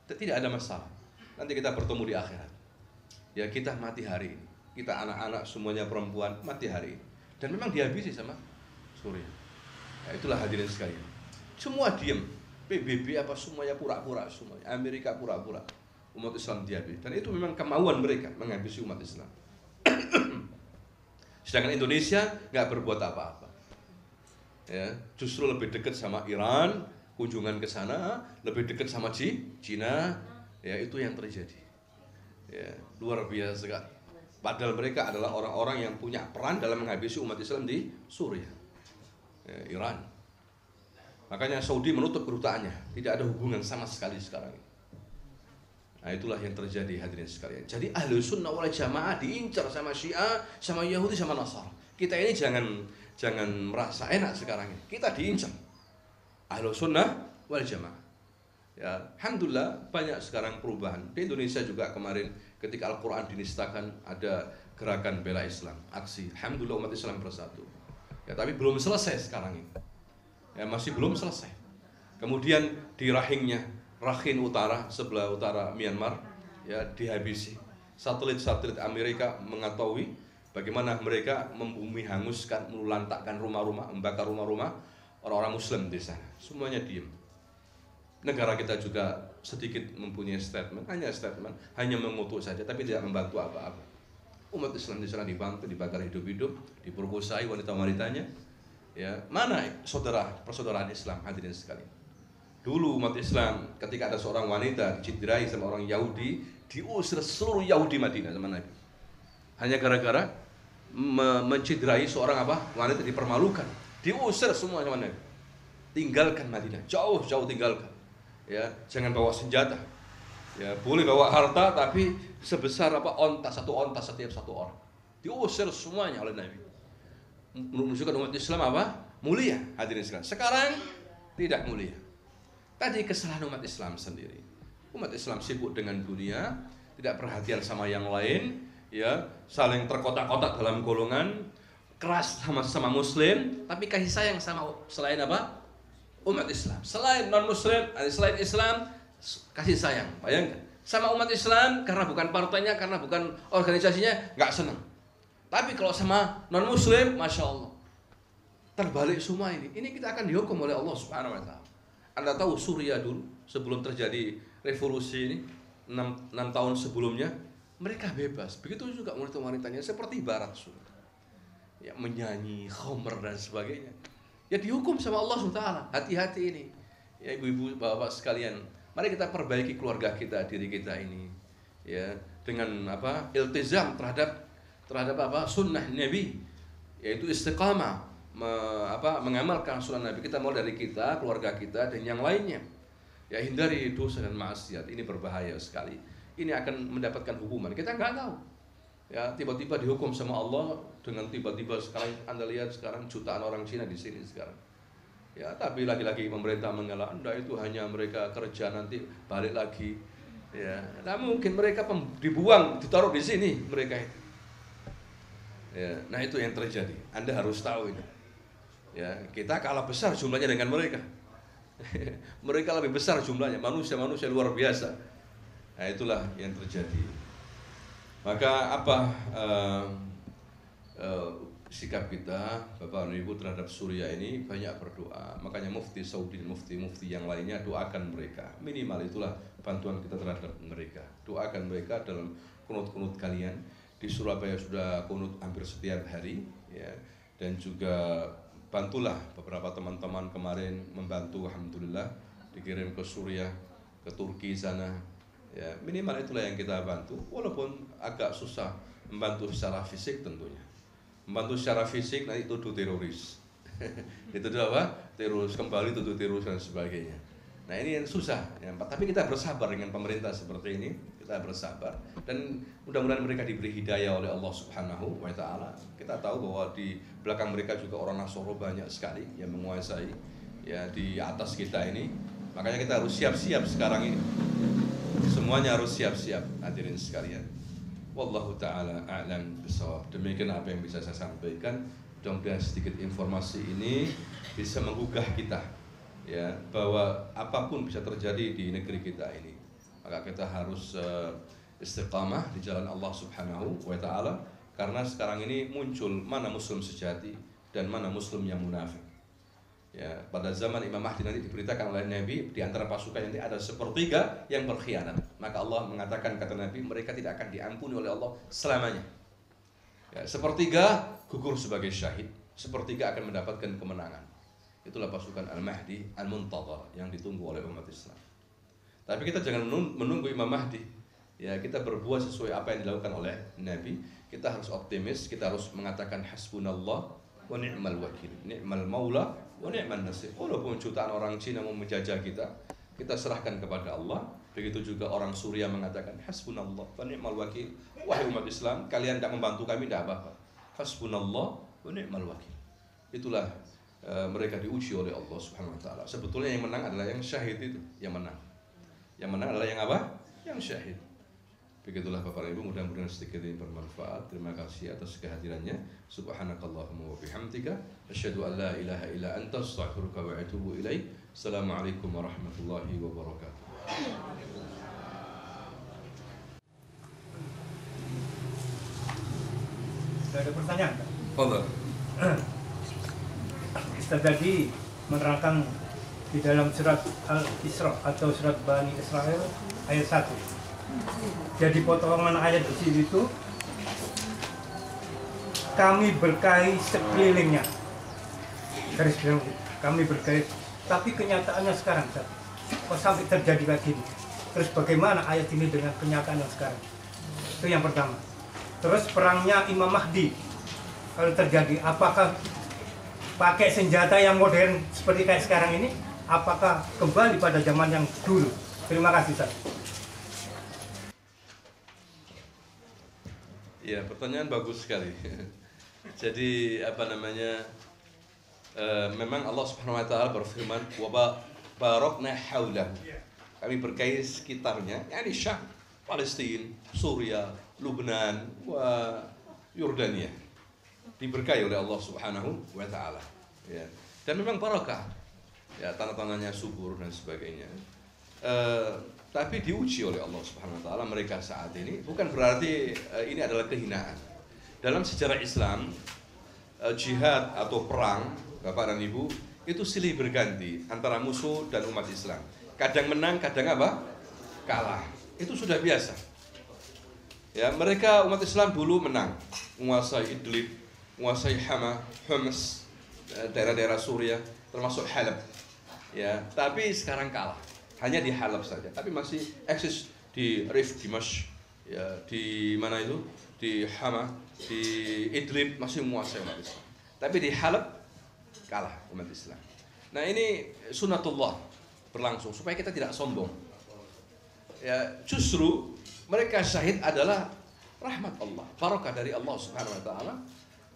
tidak ada masalah. Nanti kita bertemu di akhirat. Ya, kita mati hari ini, kita anak-anak semuanya perempuan mati hari ini, dan memang dihabisi sama Suriah. Ya, itulah hadirin sekalian. Semua diam, PBB apa semuanya pura-pura, semuanya Amerika pura-pura, umat Islam dihabisi, dan itu memang kemauan mereka menghabisi umat Islam. Sedangkan Indonesia nggak berbuat apa-apa. Ya, justru lebih dekat sama Iran, kunjungan ke sana, lebih dekat sama Cina, ya, itu yang terjadi. Ya, luar biasa sekali. Padahal mereka adalah orang-orang yang punya peran dalam menghabisi umat Islam di Suriah, ya, Iran. Makanya Saudi menutup kedutaannya, tidak ada hubungan sama sekali sekarang. Nah, itulah yang terjadi hadirin sekalian. Jadi ahlu sunnah wal jamaah diincar sama Syiah, sama Yahudi, sama Nasara. Kita ini jangan merasa enak sekarang ini. Kita diincar. Ahlu sunnah wal jamaah. Ya, alhamdulillah banyak sekarang perubahan. Di Indonesia juga kemarin ketika Al-Quran dinistakan ada gerakan bela Islam, aksi. Alhamdulillah umat Islam bersatu. Ya, tapi belum selesai sekarang ini. Ya, masih belum selesai. Kemudian di Rakhine Utara, sebelah utara Myanmar, ya, dihabisi. Satelit-satelit Amerika mengetahui bagaimana mereka membumi hanguskan, melantakkan rumah-rumah, membakar rumah-rumah orang-orang Muslim di sana. Semuanya diam. Negara kita juga sedikit mempunyai statement, hanya mengutuk saja, tapi tidak membantu apa-apa. Umat Islam di sana dibantu, dibakar hidup-hidup, diperkosai wanita-wanitanya. Ya, mana persaudaraan Islam hadirin sekalian? Dulu umat Islam ketika ada seorang wanita dicederai sama orang Yahudi, diusir seluruh Yahudi Madinah sama Nabi. Hanya gara-gara mencederai seorang wanita, dipermalukan, diusir semua sama Nabi. Tinggalkan Madinah, jauh-jauh tinggalkan. Ya, jangan bawa senjata. Ya, boleh bawa harta tapi sebesar satu onta setiap satu orang. Diusir semuanya oleh Nabi. Menunjukkan umat Islam mulia hadirin sekalian. Sekarang tidak mulia. Tadi kesalahan umat Islam sendiri. Umat Islam sibuk dengan dunia, tidak perhatian sama yang lain, ya, saling terkotak-kotak dalam golongan, keras sama Muslim, tapi kasih sayang sama selain umat Islam. Selain non-muslim, selain Islam, kasih sayang. Bayangkan. Sama umat Islam, karena bukan partainya, karena bukan organisasinya, nggak senang. Tapi kalau sama non-muslim, Masya Allah. Terbalik semua ini. Ini kita akan dihukum oleh Allah Subhanahu wa Ta'ala. Anda tahu Suriah dulu, sebelum terjadi revolusi ini, 6 tahun sebelumnya, mereka bebas. Begitu juga wanita-wanitanya, seperti Barat. Ya, menyanyi, khomer, dan sebagainya. Ya dihukum sama Allah SWT. Hati-hati ini. Ya ibu-ibu, bapak sekalian, mari kita perbaiki keluarga kita, diri kita ini. Ya, dengan apa? Iltizam terhadap sunnah Nabi, yaitu istiqamah, mengamalkan sunnah Nabi. Kita mau dari kita, keluarga kita, dan yang lainnya. Ya hindari dosa dan maksiat. Ini berbahaya sekali. Ini akan mendapatkan hukuman. Kita nggak tahu. Ya tiba-tiba dihukum sama Allah dengan tiba-tiba sekarang Anda lihat sekarang jutaan orang Cina di sini sekarang. Ya tapi lagi-lagi pemerintah mengalah, Anda itu hanya mereka kerja nanti balik lagi. Ya, nah mungkin mereka dibuang, ditaruh di sini mereka itu. Ya, nah itu yang terjadi. Anda harus tahu ini. Ya, kita kalah besar jumlahnya dengan mereka. Mereka lebih besar jumlahnya, manusia luar biasa. Nah itulah yang terjadi. Maka apa sikap kita Bapak dan Ibu terhadap Suriah ini? Banyak berdoa. Makanya mufti Saudi dan mufti yang lainnya doakan mereka. Minimal itulah bantuan kita terhadap mereka. Doakan mereka dalam kunut-kunut kalian. Di Surabaya sudah kunut hampir setiap hari ya. Dan juga bantulah beberapa teman-teman kemarin membantu, alhamdulillah dikirim ke Suriah, ke Turki sana. Ya, minimal itulah yang kita bantu, walaupun agak susah membantu secara fisik tentunya. Membantu secara fisik nanti tuduh teroris. Itu apa? Teroris kembali tuduh teroris dan sebagainya. Nah ini yang susah. Ya, tapi kita bersabar dengan pemerintah seperti ini. Kita bersabar dan mudah-mudahan mereka diberi hidayah oleh Allah Subhanahu wa Ta'ala. Kita tahu bahwa di belakang mereka juga orang Nasoro banyak sekali yang menguasai ya di atas kita ini. Makanya kita harus siap-siap sekarang ini. Semuanya harus siap-siap, hadirin sekalian. Wallahu ta'ala a'lam bishawab. Demikian apa yang bisa saya sampaikan. Mudah-mudahan sedikit informasi ini bisa menggugah kita ya bahwa apapun bisa terjadi di negeri kita ini. Maka kita harus istiqamah di jalan Allah Subhanahu wa Ta'ala, karena sekarang ini muncul mana muslim sejati dan mana muslim yang munafik. Ya, pada zaman Imam Mahdi nanti diberitakan oleh Nabi, di antara pasukan nanti ada sepertiga yang berkhianat. Maka Allah mengatakan, kata Nabi, mereka tidak akan diampuni oleh Allah selamanya. Ya, sepertiga gugur sebagai syahid, sepertiga akan mendapatkan kemenangan. Itulah pasukan Al-Mahdi Al-Muntadhar yang ditunggu oleh umat Islam. Tapi kita jangan menunggu Imam Mahdi. Ya, kita berbuat sesuai apa yang dilakukan oleh Nabi. Kita harus optimis, kita harus mengatakan hasbunallah wa ni'mal wakil, ni'mal maula wa ni'man nasir. Walaupun jutaan orang Cina mau menjajah kita, kita serahkan kepada Allah. Begitu juga orang Suriah mengatakan hasbunallah wa ni'mal wakil. Wahai umat Islam, kalian tidak membantu kami, tidak apa-apa. Hasbunallah wa ni'mal wakil. Itulah mereka diuji oleh Allah Subhanahu wa Ta'ala. Sebetulnya yang menang adalah yang syahid itu, yang menang. Yang menang adalah yang apa? Yang syahid. Begitulah Bapak Ibu, mudah-mudahan sedikit ini bermanfaat. Terima kasih atas kehadirannya. Subhanakallahumma wa bihamdika asyhadu an la ilaha illa anta astaghfiruka wa atubu ilaik. Assalamualaikum warahmatullahi wabarakatuh. Sudah ada pertanyaan? Allah. Ustaz tadi menerangkan di dalam surat Al-Isra atau surat Bani Israel ayat 1. Jadi potongan ayat di sini itu kami berkahi sekelilingnya. Garis bilang kami berkahi. Tapi kenyataannya sekarang, kok sampai terjadi kayak gini? Terus bagaimana ayat ini dengan kenyataan yang sekarang? Itu yang pertama. Terus perangnya Imam Mahdi kalau terjadi, apakah pakai senjata yang modern seperti kayak sekarang ini? Apakah kembali pada zaman yang dulu? Terima kasih, Ustaz. Ya, pertanyaan bagus sekali. Jadi apa namanya? Memang Allah Subhanahu wa Ta'ala berfirman, wa barakna haulahu. Kami berkahi sekitarnya, yakni Syam, Palestina, Suriah, Lubnan, wa Yordania. Diberkahi oleh Allah Subhanahu wa Ta'ala. Ya. Dan memang barakah. ya tanah-tanahnya subur dan sebagainya. Tapi diuji oleh Allah Subhanahu wa taala mereka saat ini, bukan berarti ini adalah kehinaan. Dalam sejarah Islam, jihad atau perang, Bapak dan Ibu, itu silih berganti antara musuh dan umat Islam. Kadang menang, kadang apa? Kalah. Itu sudah biasa. Ya, mereka umat Islam dulu menang, menguasai Idlib, menguasai Homs, daerah-daerah Suriah, termasuk Halab. Ya, tapi sekarang kalah. Hanya di Halab saja, tapi masih eksis di Rif, Dimashq, ya, di mana itu? Di Hama, di Idlib masih menguasai umat Islam. Tapi di Halab kalah umat Islam. Nah, ini sunnatullah berlangsung supaya kita tidak sombong. Ya, justru mereka syahid adalah rahmat Allah, barakah dari Allah Subhanahu wa taala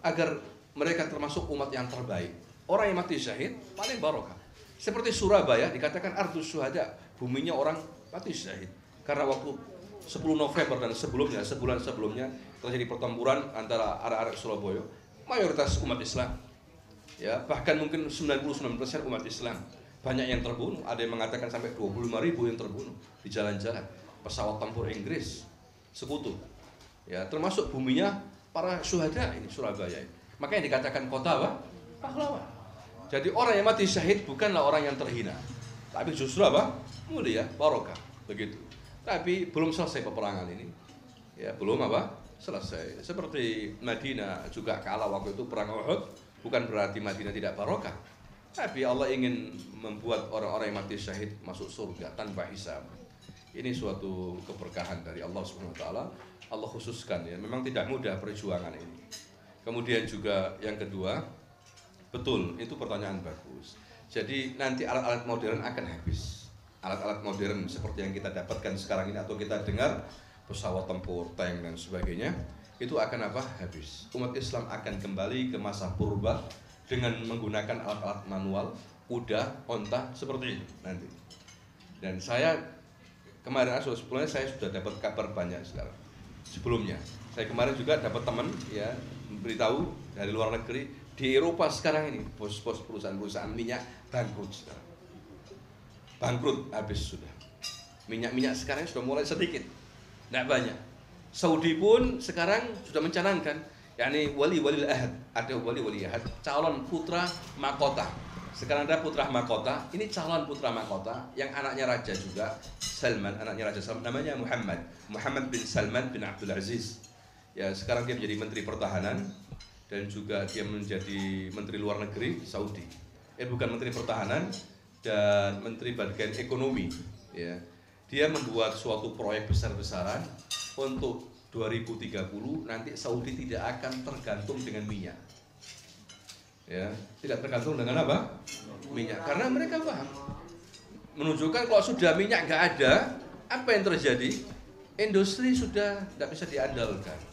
agar mereka termasuk umat yang terbaik. Orang yang mati syahid paling barakah. Seperti Surabaya dikatakan ardus syuhada, buminya orang mati syahid. Karena waktu 10 November dan sebelumnya, sebulan sebelumnya terjadi pertempuran antara arek-arek Surabaya, mayoritas umat Islam. Ya, bahkan mungkin 99% umat Islam. Banyak yang terbunuh, ada yang mengatakan sampai 25.000 yang terbunuh di jalan-jalan. Pesawat tempur Inggris, sekutu. Ya, termasuk buminya para syuhada ini Surabaya. Makanya dikatakan kota apa? Pahlawan. Jadi orang yang mati syahid bukanlah orang yang terhina, tapi justru apa? Mulia, barokah, begitu. Tapi belum selesai peperangan ini, ya belum apa? Selesai. Seperti Madinah juga kalah waktu itu perang Uhud, bukan berarti Madinah tidak barokah, tapi Allah ingin membuat orang-orang yang mati syahid masuk surga tanpa hisab. Ini suatu keberkahan dari Allah Subhanahu wa taala. Allah khususkan ya, memang tidak mudah perjuangan ini. Kemudian juga yang kedua, betul, itu pertanyaan bagus. Jadi nanti alat-alat modern akan habis. Alat-alat modern seperti yang kita dapatkan sekarang ini atau kita dengar pesawat tempur, tank dan sebagainya, itu akan apa? Habis. Umat Islam akan kembali ke masa purba dengan menggunakan alat-alat manual, kuda, onta seperti itu nanti. Dan saya kemarin sebelumnya saya sudah dapat kabar banyak sekarang. Sebelumnya, saya kemarin juga dapat teman ya memberitahu dari luar negeri. Di Eropa sekarang ini bos-bos perusahaan-perusahaan minyak bangkrut sekarang. Bangkrut habis sudah. Minyak sekarang sudah mulai sedikit, tidak banyak. Saudi pun sekarang sudah mencanangkan, yakni wali-wali ahad, ada wali-wali ahad, calon putra mahkota. Sekarang ada putra mahkota, ini calon putra mahkota yang anaknya raja juga, Salman, anaknya Raja Salman, namanya Muhammad bin Salman bin Abdul Aziz. Ya, sekarang dia menjadi Menteri Pertahanan. Dan juga dia menjadi Menteri Luar Negeri Saudi. Bukan Menteri Pertahanan dan Menteri Bagian Ekonomi. Ya. Dia membuat suatu proyek besar-besaran untuk 2030 nanti Saudi tidak akan tergantung dengan minyak. Ya, tidak tergantung dengan apa? Minyak. Karena mereka paham. Menunjukkan kalau sudah minyak nggak ada, apa yang terjadi? Industri sudah tidak bisa diandalkan.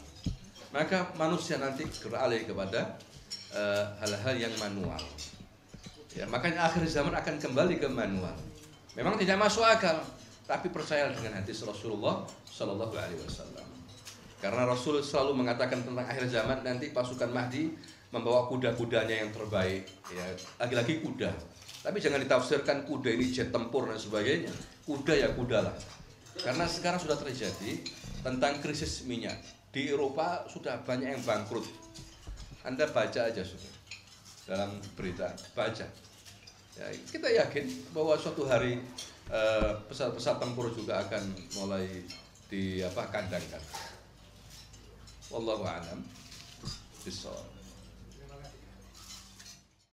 Maka manusia nanti beralih kepada hal-hal yang manual. Ya, makanya akhir zaman akan kembali ke manual. Memang tidak masuk akal, tapi percaya dengan hadis Rasulullah Shallallahu Alaihi Wasallam. Karena Rasul selalu mengatakan tentang akhir zaman nanti pasukan Mahdi membawa kuda-kudanya yang terbaik. Ya, lagi-lagi kuda. Tapi jangan ditafsirkan kuda ini jet tempur dan sebagainya. Kuda ya kudalah. Karena sekarang sudah terjadi tentang krisis minyak. Di Eropa sudah banyak yang bangkrut. Anda baca aja sudah dalam berita, baca. Ya, kita yakin bahwa suatu hari pesawat-pesawat tempur juga akan mulai dikandangkan. Wallahu a'lam bishawab.